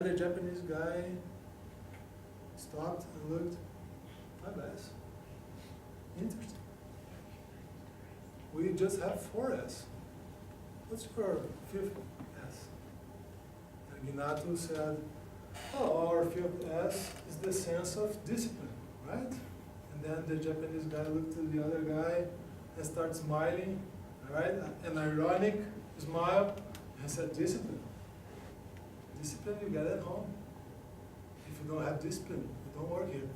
The Japanese guy stopped and looked. 5S. Interesting. We just have 4S. What's your 5S? And Minato said, oh, our 5S is the sense of discipline, right? And then the Japanese guy looked at the other guy and started smiling, all right? An ironic smile, and said, discipline. Discipline you get at home. If you don't have discipline, you don't work here.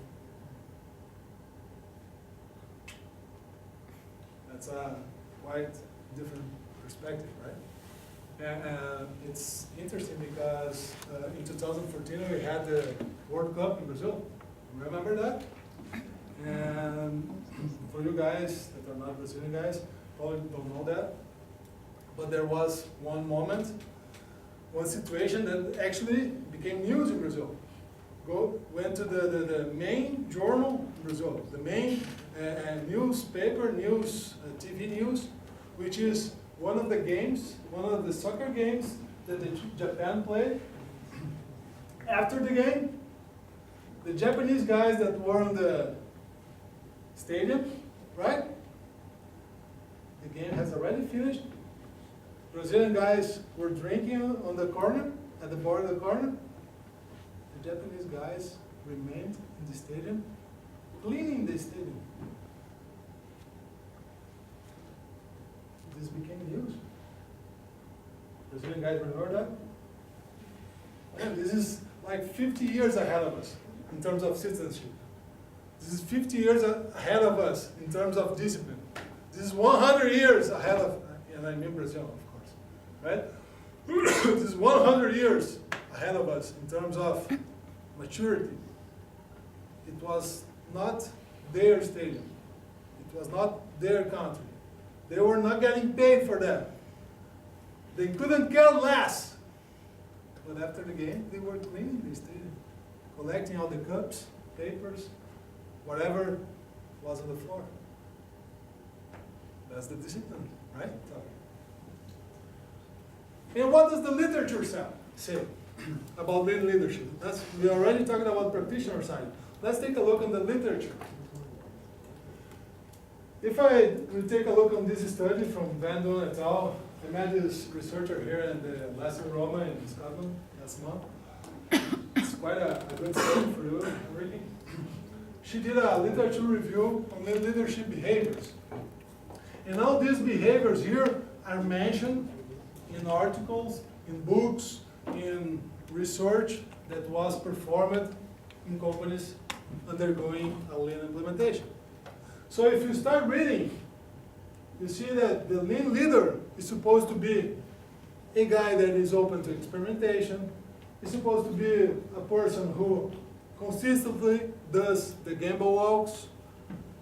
That's a quite different perspective, right? And it's interesting because in 2014 we had the World Cup in Brazil. Remember that? And for you guys that are not Brazilian guys, probably don't know that. But there was one moment, one situation that actually became news in Brazil. Went to the main journal in Brazil, the main newspaper, TV news, which is one of the games, one of the soccer games that Japan played. After the game, the Japanese guys that were in the stadium, right? The game has already finished. Brazilian guys were drinking on the corner, at the bar of the corner. The Japanese guys remained in the stadium, cleaning the stadium. This became news. Brazilian guys remember that? And this is like 50 years ahead of us in terms of citizenship. This is 50 years ahead of us in terms of discipline. This is 100 years ahead of, and I mean Brazil, of course, right? This is 100 years ahead of us in terms of maturity. It was not their stadium. It was not their country. They were not getting paid for that. They couldn't care less. But after the game, they were cleaning the stadium, collecting all the cups, papers, whatever was on the floor. That's the discipline, right? And what does the literature say about leadership? We're already talking about practitioner side. Let's take a look on the literature. If I will take a look on this study from Van Doon et al., I met this researcher here in the Lesser Roma in Scotland last month. It's quite a good study for you, Ricky. She did a literature review on leadership behaviors. And all these behaviors here are mentioned in articles, in books, in research that was performed in companies undergoing a lean implementation. So if you start reading, you see that the lean leader is supposed to be a guy that is open to experimentation. He's supposed to be a person who consistently does the gamble walks.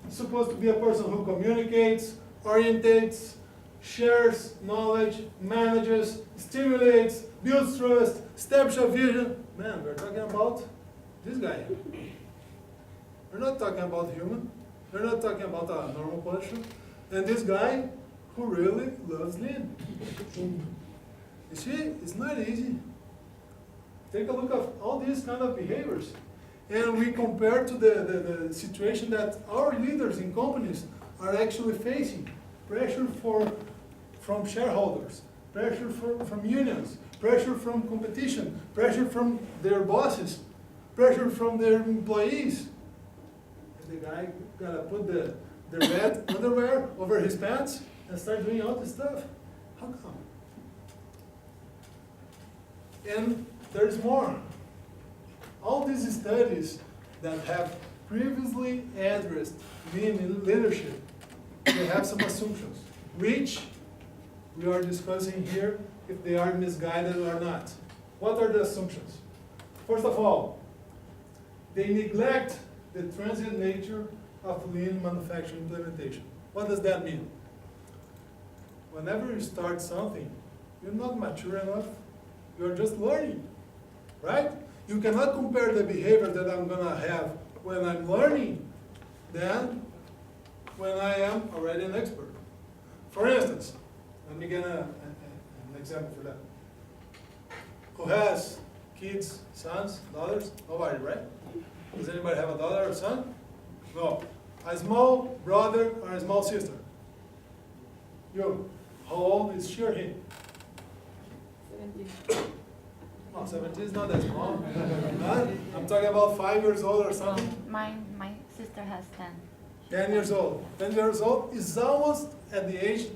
He's supposed to be a person who communicates, orientates, shares knowledge, manages, stimulates, builds trust, establishes a vision. Man, we're talking about this guy. We're not talking about human. We're not talking about a normal person. And this guy who really loves lean. You see, it's not easy. Take a look at all these kind of behaviors. And we compare to the situation that our leaders in companies are actually facing. Pressure from shareholders, pressure from unions, pressure from competition, pressure from their bosses, pressure from their employees. And the guy gotta put the red underwear over his pants and start doing all this stuff. How come? And there's more. All these studies that have previously addressed lean leadership, they have some assumptions, which we are discussing here, if they are misguided or not. What are the assumptions? First of all, they neglect the transient nature of lean manufacturing implementation. What does that mean? Whenever you start something, you're not mature enough, you're just learning, right? You cannot compare the behavior that I'm going to have when I'm learning than when I am already an expert. For instance, let me get an example for that. Who has kids, sons, daughters? Nobody, right? Does anybody have a daughter or son? No. A small brother or a small sister? You. How old is she or he? 17. No, 17 is not that small. Huh? I'm talking about 5 years old or something. My sister has 10. 10 years old. 10 years old is almost at the age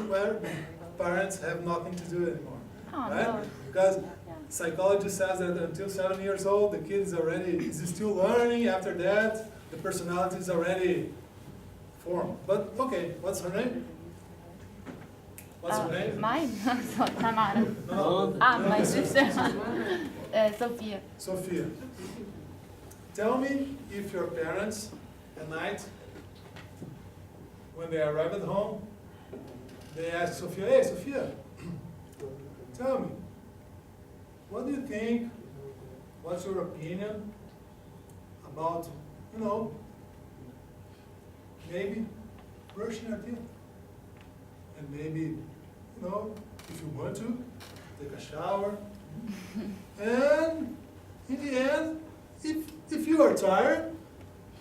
where parents have nothing to do anymore. Oh, Right? no. Because Yeah. psychology says that until 7 years old, the kid is still learning. After that, the personality is already formed. But okay, what's her name? What's her name? Mine? So, Tamara. No. My sister. Sophia. Sophia. Tell me if your parents at night, when they arrive at home, they ask Sophia, hey Sophia, tell me, what do you think, what's your opinion about, maybe brushing your teeth? And maybe, if you want to, take a shower. And in the end, if you are tired,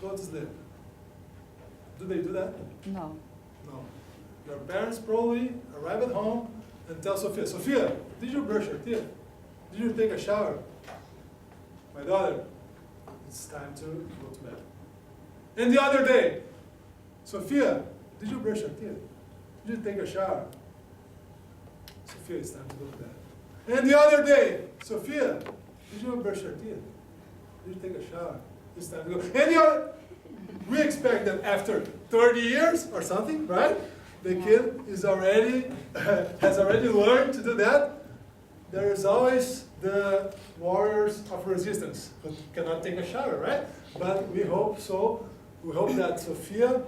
go to sleep. Do they do that? No. No. Your parents probably arrive at home and tell Sophia, Sophia, did you brush your teeth? Did you take a shower? My daughter, it's time to go to bed. And the other day, Sophia, did you brush your teeth? Did you take a shower? Sophia, it's time to go to bed. And the other day, Sophia, did you brush your teeth? Did you take a shower? It's time to go. And the other, we expect that after 30 years or something, right? The kid is already has already learned to do that. There is always the warriors of resistance who cannot take a shower, right? But we hope so. We hope that Sophia,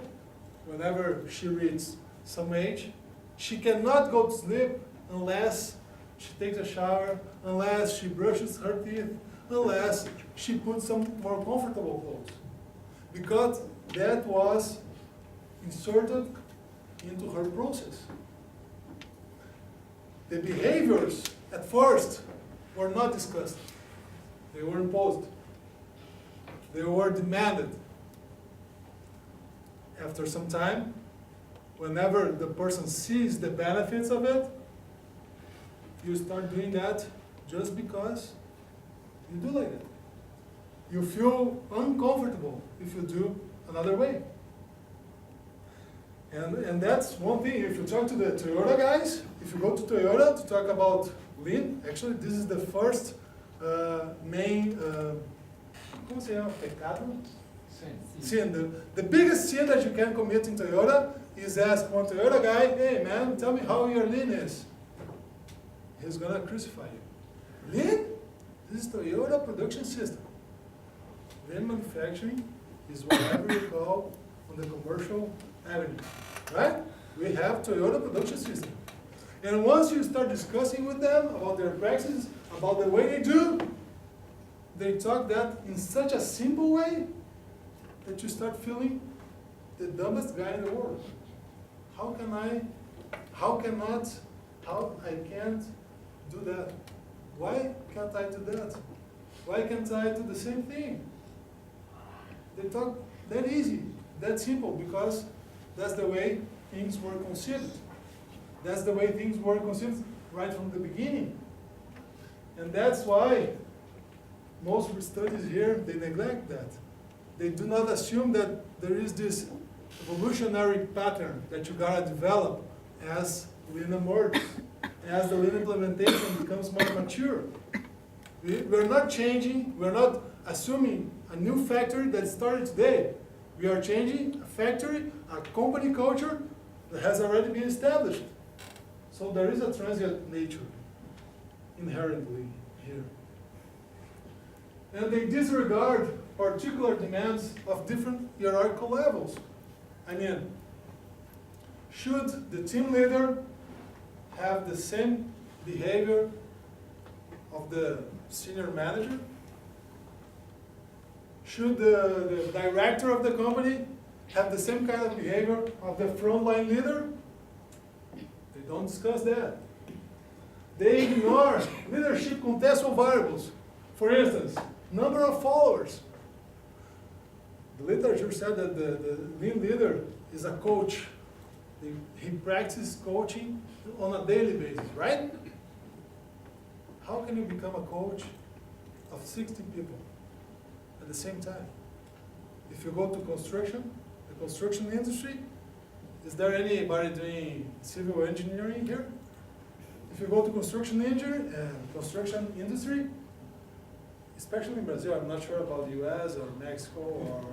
whenever she reaches some age, she cannot go to sleep unless she takes a shower, unless she brushes her teeth, unless she puts some more comfortable clothes. Because that was inserted into her process. The behaviors at first were not discussed. They were imposed. They were demanded. After some time, whenever the person sees the benefits of it, you start doing that just because you do like it. You feel uncomfortable if you do another way. And that's one thing. If you talk to the Toyota guys, if you go to Toyota to talk about lean, actually this is the first main, como se llama? Pecado? Sin. The biggest sin that you can commit in Toyota is ask one Toyota guy, hey man, tell me how your lean is. He's gonna crucify you. Lean? This is Toyota production system. Lean manufacturing is whatever you call on the commercial avenue, right? We have Toyota production system. And once you start discussing with them about their practices, about the way they do, they talk that in such a simple way that you start feeling the dumbest guy in the world. How I can't do that? Why can't I do that? Why can't I do the same thing? They talk that easy, that simple, because that's the way things were considered. That's the way things were considered right from the beginning. And that's why most studies here, they neglect that. They do not assume that there is this evolutionary pattern that you gotta develop as lean emerges, as the lean implementation becomes more mature. We're not changing, we're not assuming a new factory that started today. We are changing a factory, a company culture that has already been established. So there is a transient nature inherently here. And they disregard particular demands of different hierarchical levels. I mean, should the team leader have the same behavior of the senior manager? Should the director of the company have the same kind of behavior of the frontline leader? They don't discuss that. They ignore leadership contextual variables. For instance, number of followers. The literature said that the lean leader is a coach. He practices coaching on a daily basis, right? How can you become a coach of 60 people at the same time? If you go to construction, the construction industry, is there anybody doing civil engineering here? If you go to construction industry, especially in Brazil, I'm not sure about the US or Mexico or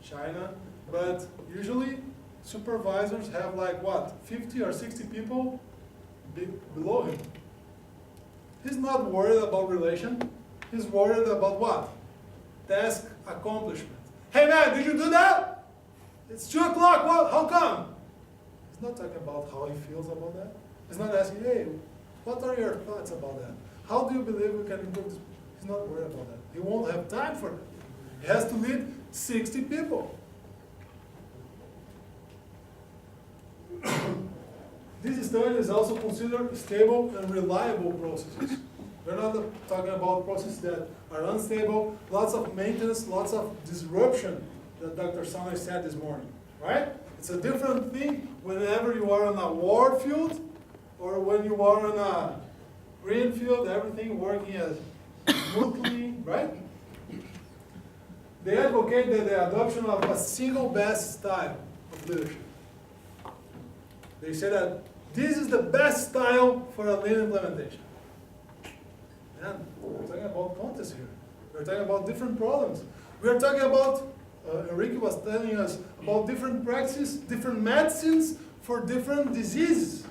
China, but usually supervisors have like what, 50 or 60 people below him. He's not worried about relation, he's worried about what? Task accomplishment. Hey man, did you do that? It's 2 o'clock, what? How come? He's not talking about how he feels about that. He's not asking, hey, what are your thoughts about that? How do you believe we can improve this? He's not worried about that. He won't have time for that. He has to lead 60 people. This study is also considered stable and reliable processes. We're not talking about processes that are unstable, lots of maintenance, lots of disruption that Dr. Sandler said this morning, right? It's a different thing whenever you are on a war field or when you are on a green field, everything working as smoothly, right? They advocate that the adoption of a single best style of leadership. They say that this is the best style for a lean implementation. Man, we're talking about context here. We're talking about different problems. We're talking about, Enrique was telling us about different practices, different medicines for different diseases.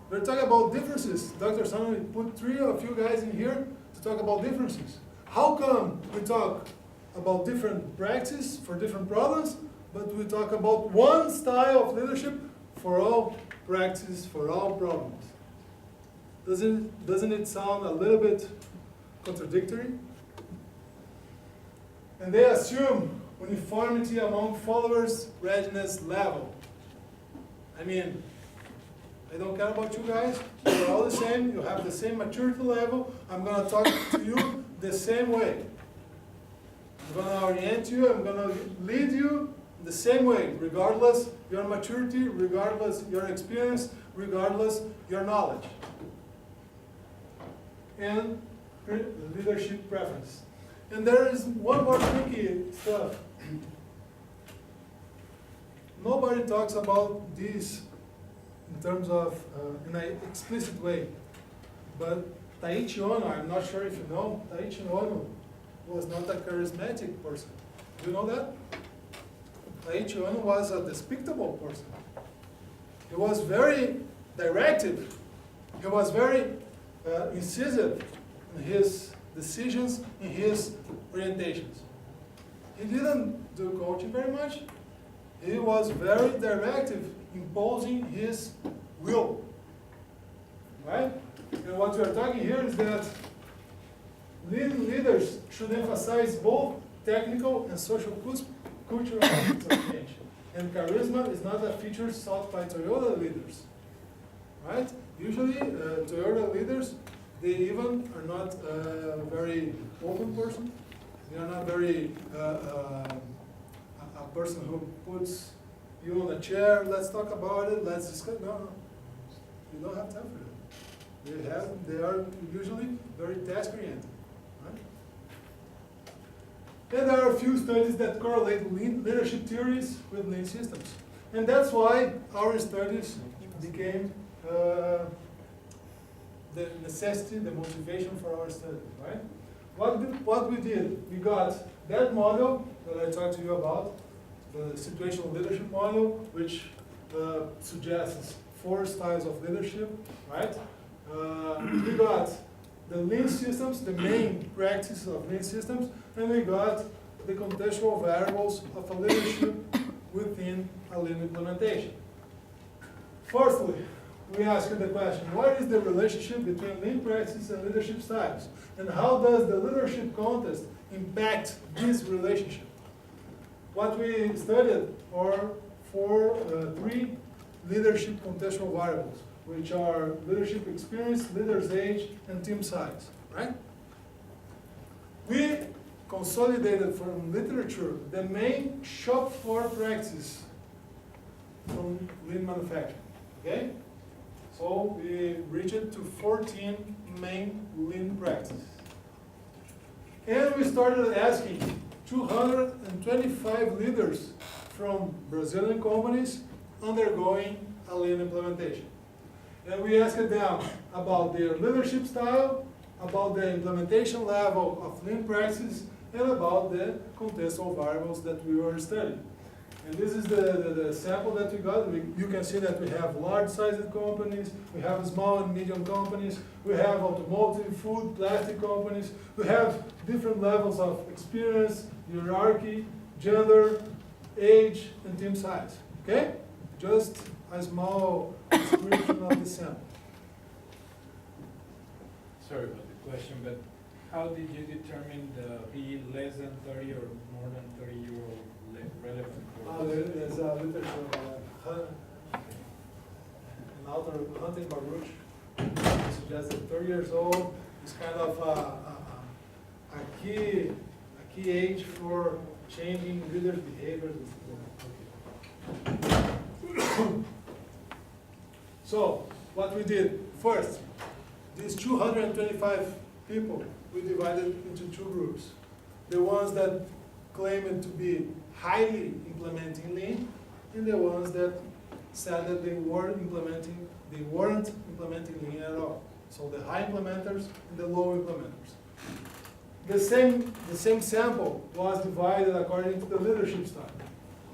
We're talking about differences. Dr. Sandler put 3 of you guys in here to talk about differences. How come we talk about different practices for different problems, but we talk about one style of leadership for all practices, for all problems? Doesn't it sound a little bit contradictory? And they assume uniformity among followers' readiness level. I mean, I don't care about you guys. You're all the same. You have the same maturity level. I'm going to talk to you the same way. I'm going to orient you. I'm going to lead you the same way, regardless your maturity, regardless your experience, regardless your knowledge. And leadership preference. And there is one more tricky stuff. Nobody talks about this in terms of, in an explicit way. But Taiichi Ohno, I'm not sure if you know, Taiichi Ohno was not a charismatic person. Do you know that? Taiichi Ohno was a despicable person. He was very directive. He was very incisive in his decisions, in his orientations. He didn't do coaching very much. He was very directive, imposing his will. Right? And what we are talking here is that leaders should emphasize both technical and social cultural aspects of change. And charisma is not a feature sought by Toyota leaders. Right? Usually, Toyota leaders, they even are not a very open person. They are not very a person who puts you on a chair, let's talk about it, let's discuss. No. You don't have time for that. They are usually very task-oriented. Right? And there are a few studies that correlate leadership theories with lean systems. And that's why our studies became the necessity, the motivation for our studies, right? What we did, we got that model that I talked to you about, the situational leadership model, which suggests 4 styles of leadership, right? We got the lean systems, the main practices of lean systems, and we got the contextual variables of a leadership within a lean implementation. Fourthly, we ask the question, what is the relationship between lean practices and leadership styles? And how does the leadership context impact this relationship? What we studied are 3 leadership contextual variables, which are leadership experience, leader's age, and team size, right? We consolidated from literature the main shop floor practices from lean manufacturing, okay? So we reached to 14 main lean practices. And we started asking 225 leaders from Brazilian companies undergoing a lean implementation. And we asked them about their leadership style, about the implementation level of lean practices, and about the contextual variables that we were studying. And this is the sample that we got. You can see that we have large-sized companies, we have small and medium companies, we have automotive, food, plastic companies, we have different levels of experience, hierarchy, gender, age, and team size, okay? Just a small description of the sample. Sorry about the question, but how did you determine the be less than 30 or more than 30-year-old relevant for There's a literature, an author, Hunting Baruch, suggests that 30 years old is kind of a key age for changing leaders' behaviors. So, what we did, first, these 225 people, we divided into two groups. The ones that claimed to be highly implementing lean, and the ones that said that they weren't implementing lean at all. So the high implementers and the low implementers. The same sample was divided according to the leadership style.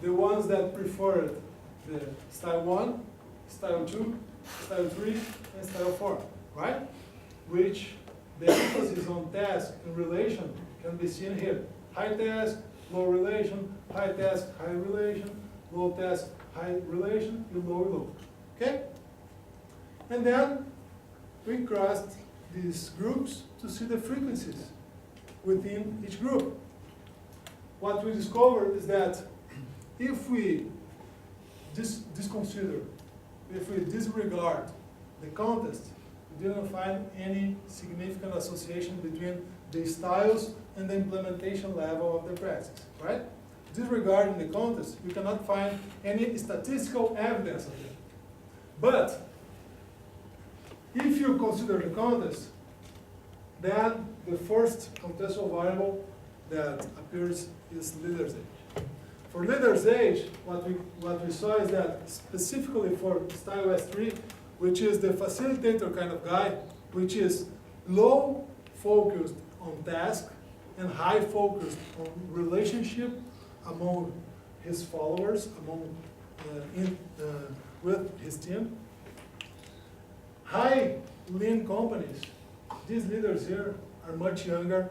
The ones that preferred the style 1, style 2, style 3, and style 4, right? Which the emphasis on task and relation can be seen here. High task, low relation, high task, high relation, low task, high relation, and low. Okay? And then we crossed these groups to see the frequencies within each group. What we discovered is that if we disconsider, if we disregard the context, we didn't find any significant association between the styles and the implementation level of the practice, right? Disregarding the context, we cannot find any statistical evidence of it. But if you consider the context, then the first contextual variable that appears is leader's age. For leader's age, what we saw is that specifically for style S3, which is the facilitator kind of guy, which is low focused on task and high focused on relationship among his followers, with his team. High lean companies, these leaders here are much younger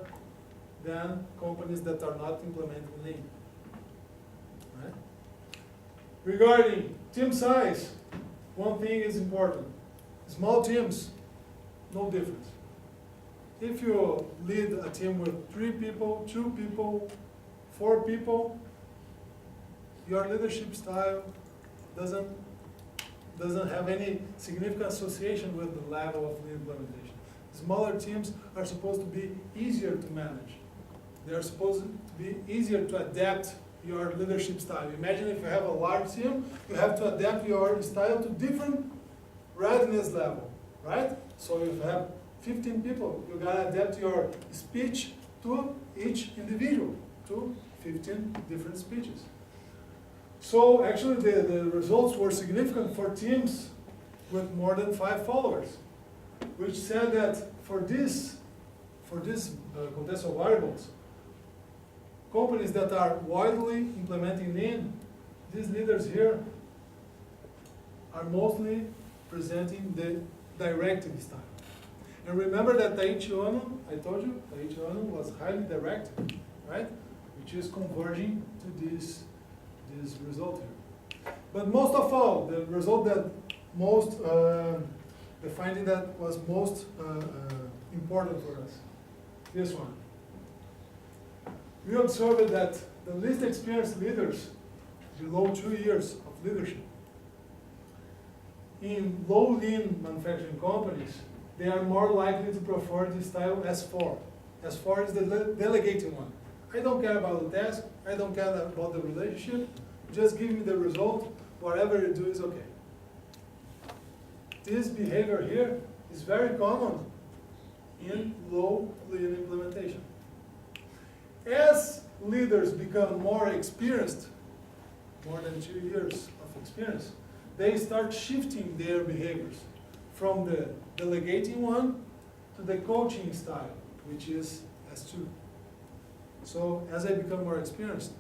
than companies that are not implementing lean. Right? Regarding team size, one thing is important. Small teams, no difference. If you lead a team with 3 people, 2 people, 4 people, your leadership style doesn't have any significant association with the level of lean implementation. Smaller teams are supposed to be easier to manage. They are supposed to be easier to adapt your leadership style. Imagine if you have a large team, you have to adapt your style to different readiness level, right? So if you have 15 people, you gotta adapt your speech to each individual, to 15 different speeches. So actually the results were significant for teams with more than 5 followers, which said that for this contextual variables, companies that are widely implementing lean, these leaders here are mostly presenting the directive style. And remember that Taiichi Ohno, I told you, Taiichi Ohno was highly directive, right? Which is converging to this result here. But most of all, the result that most, the finding that was most important for us, this one. We observed that the least experienced leaders, below 2 years of leadership, in low lean manufacturing companies, they are more likely to prefer the style S4. as far as the delegating one. I don't care about the task, I don't care about the relationship, just give me the result, whatever you do is okay. This behavior here is very common in low lean implementation. As leaders become more experienced, more than 2 years of experience, they start shifting their behaviors from the delegating one to the coaching style, which is S2. So as I become more experienced,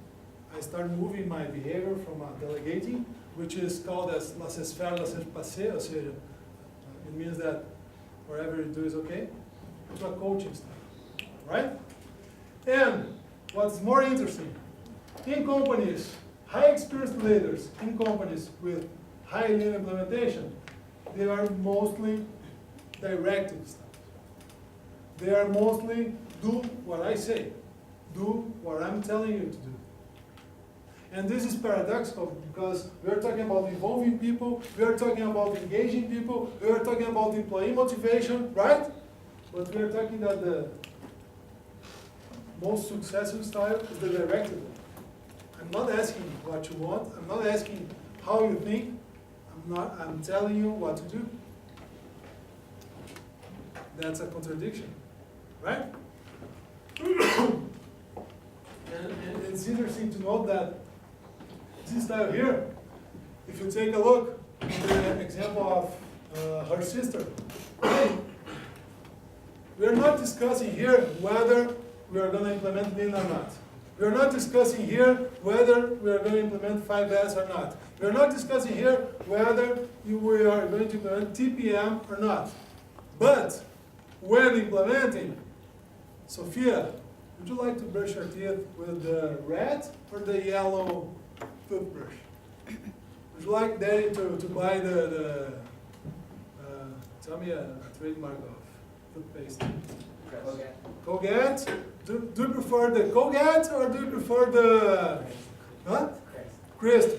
I start moving my behavior from a delegating, which is called as laissez-faire, laissez-passer, ou seja, it means that whatever you do is okay, to a coaching style, right? And what's more interesting, in companies, high experienced leaders, in companies with high lean implementation, they are mostly directive stuff. They are mostly do what I say, do what I'm telling you to do. And this is paradoxical because we are talking about involving people, we are talking about engaging people, we are talking about employee motivation, right? But we are talking that the most successful style is the directive one. I'm not asking what you want, I'm not asking how you think, I'm telling you what to do. That's a contradiction, right? And it's interesting to note that this style here, if you take a look at the example of her sister, we are not discussing here whether we are going to implement Lean or not. We are not discussing here whether we are going to implement 5S or not. We are not discussing here whether we are going to implement TPM or not. But when implementing, Sophia, would you like to brush your teeth with the red or the yellow toothbrush? Would you like Daddy to buy tell me a trademark of toothpaste? Colgate? Do you prefer the Colgate or do you prefer the Crest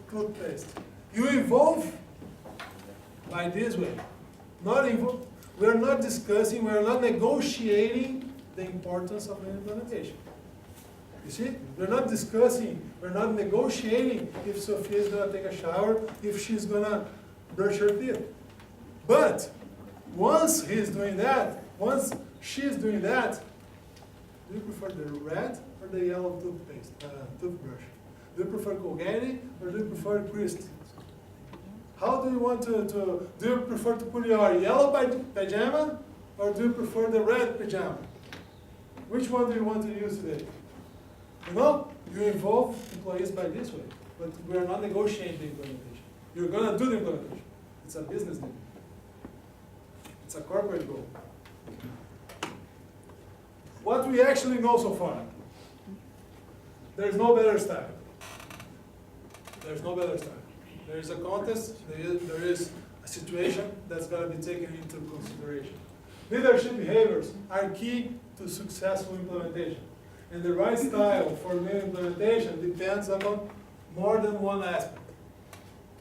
toothpaste? You evolve by this way. We are not discussing, we are not negotiating the importance of the implementation. You see? We're not discussing, we're not negotiating if Sophia is going to take a shower, if she's going to brush her teeth. But once he's doing that, once she's doing that, do you prefer the red or the yellow toothbrush? Do you prefer Colgate or do you prefer Crest? How do you want do you prefer to put your yellow pajama or do you prefer the red pajama? Which one do you want to use today? You know, you involve employees by this way, but we are not negotiating the implementation. You're going to do the implementation. It's a business need. It's a corporate goal. What we actually know so far, there's no better style. There's no better style. There is a contest, there is a situation that's going to be taken into consideration. Leadership behaviors are key to successful implementation. And the right style for lean implementation depends on more than one aspect.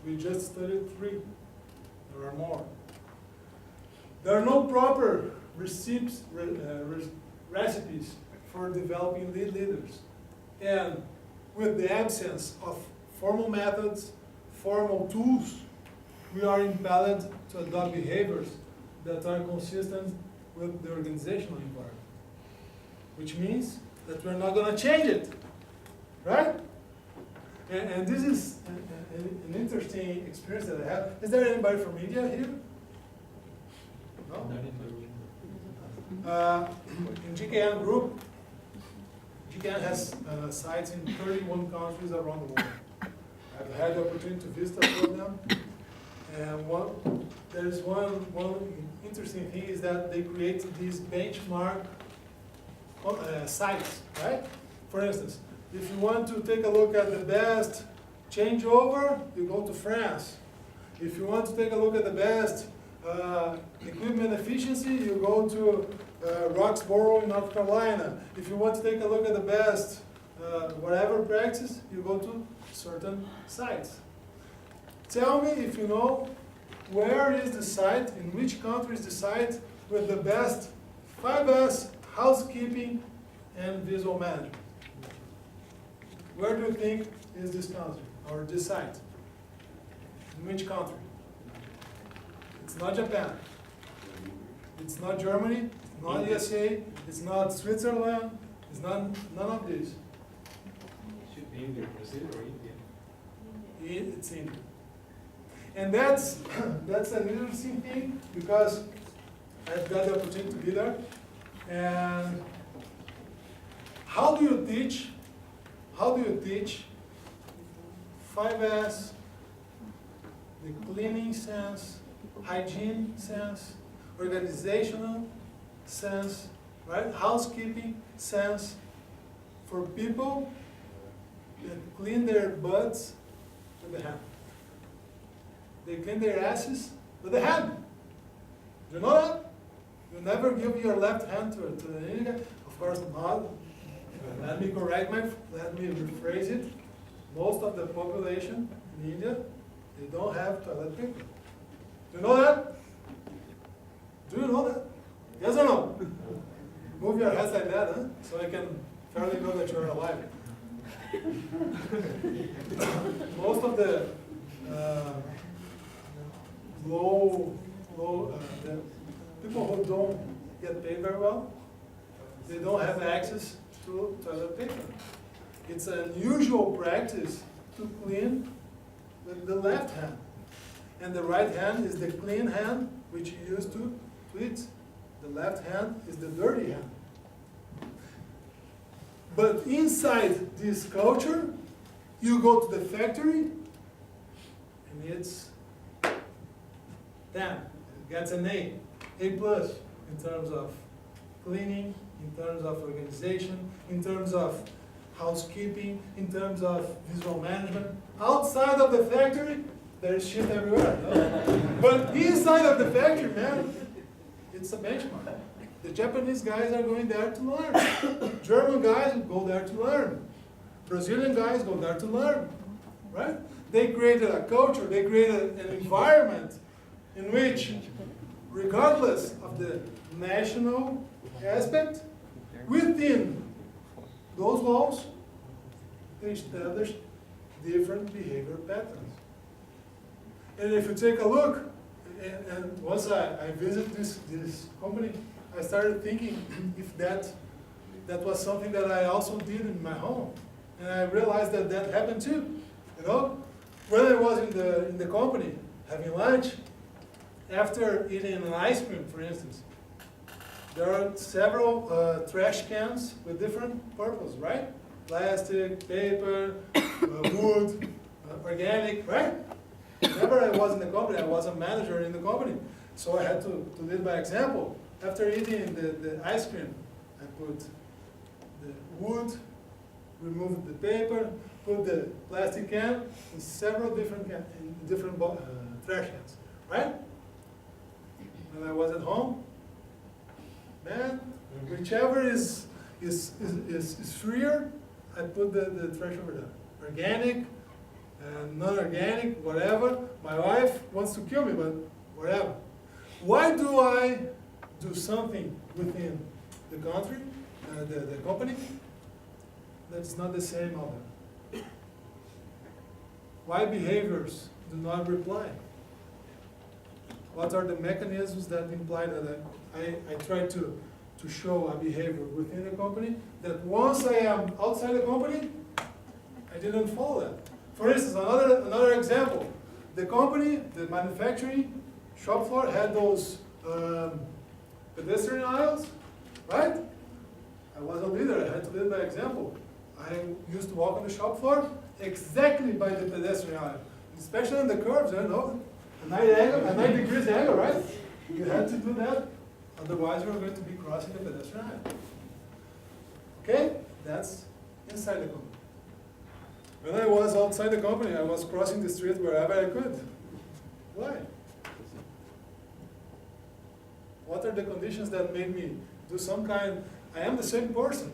We just studied 3. There are more. There are no proper recipes for developing lead leaders. And with the absence of formal methods, formal tools, we are impelled to adopt behaviors that are consistent with the organizational environment. Which means that we're not going to change it, right? And this is an interesting experience that I have. Is there anybody from India here? No? In GKN Group, GKN has sites in 31 countries around the world. I've had the opportunity to visit a few of them. And there's one interesting thing is that they create these benchmark sites, right? For instance, if you want to take a look at the best changeover, you go to France. If you want to take a look at the best equipment efficiency, you go to Roxborough in North Carolina. If you want to take a look at the best whatever practice, you go to certain sites. Tell me if you know where is the site, in which country is the site with the best 5S housekeeping and visual management. Where do you think is this country, or this site? In which country? It's not Japan. It's not Germany, it's not USA, it's not Switzerland, it's not, none of these. Should be India, Brazil or India. It's India. And that's an interesting thing, because I've got the opportunity to be there. And how do you teach 5S, the cleaning sense, hygiene sense, organizational sense, right? Housekeeping sense for people that clean their butts with the hand. They clean their asses with the hand. You know that? You never give your left hand to the Indian. Of course not. Let me rephrase it. Most of the population in India, they don't have toilet paper. Do you know that? Do you know that? Yes or no? Move your heads like that, huh? So I can fairly know that you're alive. Most of the the people who don't get paid very well, they don't have access to toilet paper. It's an unusual practice to clean with the left hand. And the right hand is the clean hand, which you use to eat. The left hand is the dirty hand. But inside this culture, you go to the factory, and it's 10. It gets an A plus in terms of cleaning, in terms of organization, in terms of housekeeping, in terms of visual management. Outside of the factory, there's shit everywhere. No? But inside of the factory, man, it's a benchmark. The Japanese guys are going there to learn. German guys go there to learn. Brazilian guys go there to learn. Right? They created a culture, they created an environment in which, regardless of the national aspect, within those walls, they establish different behavior patterns. And if you take a look, and once I visited this company, I started thinking if that was something that I also did in my home. And I realized that happened too. You know, when I was in the company having lunch, after eating an ice cream, for instance, there are several trash cans with different purposes, right? Plastic, paper, wood, organic, right? Whenever I was in the company, I was a manager in the company, so I had to lead by example. After eating the ice cream, I put the wood, removed the paper, put the plastic can in several different trash cans, right? When I was at home, man, whichever is freer, I put the trash over there. Organic, non-organic, whatever. My wife wants to kill me, but whatever. Why do I do something within the country, the company, that's not the same out there? Why behaviors do not reply? What are the mechanisms that imply that I try to show a behavior within the company that once I am outside the company, I didn't follow that? For instance, another example, the company, the manufacturing shop floor had those pedestrian aisles, right? I was a leader, I had to lead by example. I used to walk on the shop floor exactly by the pedestrian aisle, especially on the curves, you know, a 90 degrees angle, right? You had to do that, otherwise you were going to be crossing the pedestrian aisle. Okay, that's inside the company. When I was outside the company, I was crossing the street wherever I could. Why? What are the conditions that made me do some kind? I am the same person.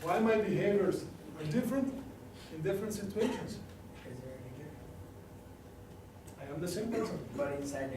Why my behaviors are different in different situations? I am the same person. But inside